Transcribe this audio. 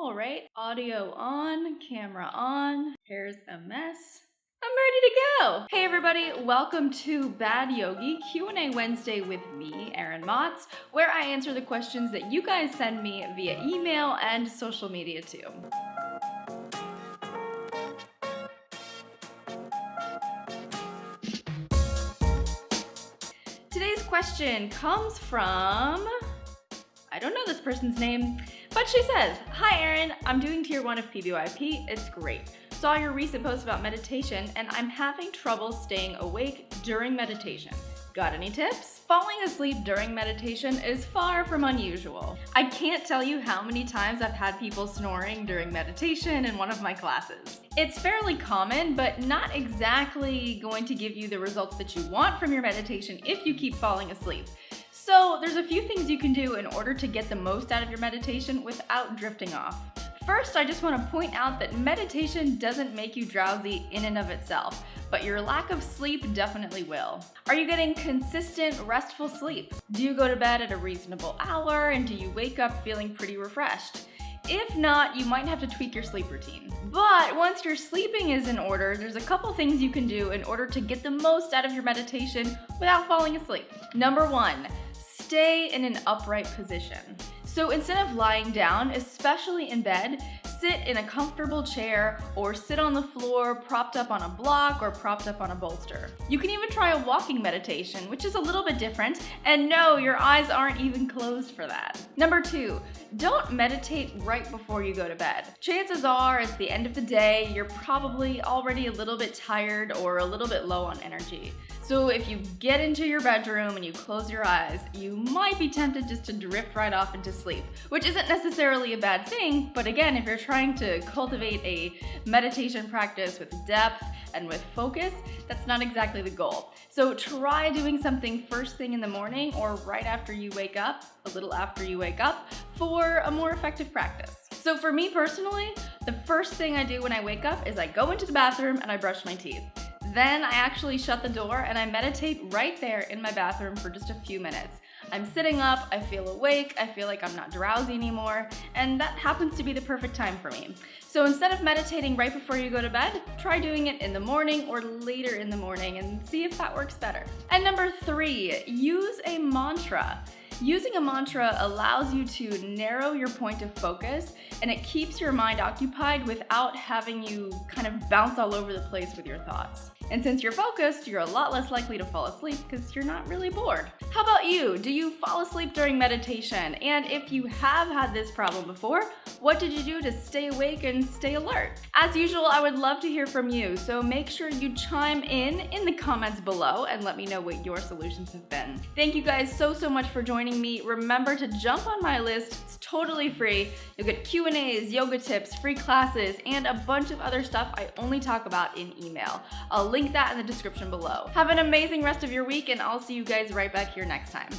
All right, audio on, camera on, hair's a mess. I'm ready to go. Hey everybody, welcome to Bad Yogi Q&A Wednesday with me, Erin Motz, where I answer the questions that you guys send me via email and social media too. Today's question comes from, I don't know this person's name, but she says, "Hi Erin, I'm doing tier 1 of PBYP, it's great. Saw your recent post about meditation and I'm having trouble staying awake during meditation. Got any tips?" Falling asleep during meditation is far from unusual. I can't tell you how many times I've had people snoring during meditation in one of my classes. It's fairly common, but not exactly going to give you the results that you want from your meditation if you keep falling asleep. So there's a few things you can do in order to get the most out of your meditation without drifting off. First, I just want to point out that meditation doesn't make you drowsy in and of itself, but your lack of sleep definitely will. Are you getting consistent, restful sleep? Do you go to bed at a reasonable hour, and do you wake up feeling pretty refreshed? If not, you might have to tweak your sleep routine. But once your sleeping is in order, there's a couple things you can do in order to get the most out of your meditation without falling asleep. Number 1, stay in an upright position. So instead of lying down, especially in bed, sit in a comfortable chair or sit on the floor propped up on a block or propped up on a bolster. You can even try a walking meditation, which is a little bit different, and no, your eyes aren't even closed for that. Number 2, don't meditate right before you go to bed. Chances are it's the end of the day, you're probably already a little bit tired or a little bit low on energy. So if you get into your bedroom and you close your eyes, you might be tempted just to drift right off into sleep, which isn't necessarily a bad thing, but again, if you're trying to cultivate a meditation practice with depth and with focus, that's not exactly the goal. So try doing something first thing in the morning or right after you wake up, a little after you wake up, for a more effective practice. So for me personally, the first thing I do when I wake up is I go into the bathroom and I brush my teeth. Then I actually shut the door and I meditate right there in my bathroom for just a few minutes. I'm sitting up, I feel awake, I feel like I'm not drowsy anymore, and that happens to be the perfect time for me. So instead of meditating right before you go to bed, try doing it in the morning or later in the morning and see if that works better. And number 3, use a mantra. Using a mantra allows you to narrow your point of focus, and it keeps your mind occupied without having you kind of bounce all over the place with your thoughts. And since you're focused, you're a lot less likely to fall asleep because you're not really bored. How about you? Do you fall asleep during meditation? And if you have had this problem before, what did you do to stay awake and stay alert? As usual, I would love to hear from you, so make sure you chime in the comments below and let me know what your solutions have been. Thank you guys so much for joining me. Remember to jump on my list. It's totally free. You'll get Q&As, yoga tips, free classes, and a bunch of other stuff I only talk about in email. I'll link that in the description below. Have an amazing rest of your week, and I'll see you guys right back here next time.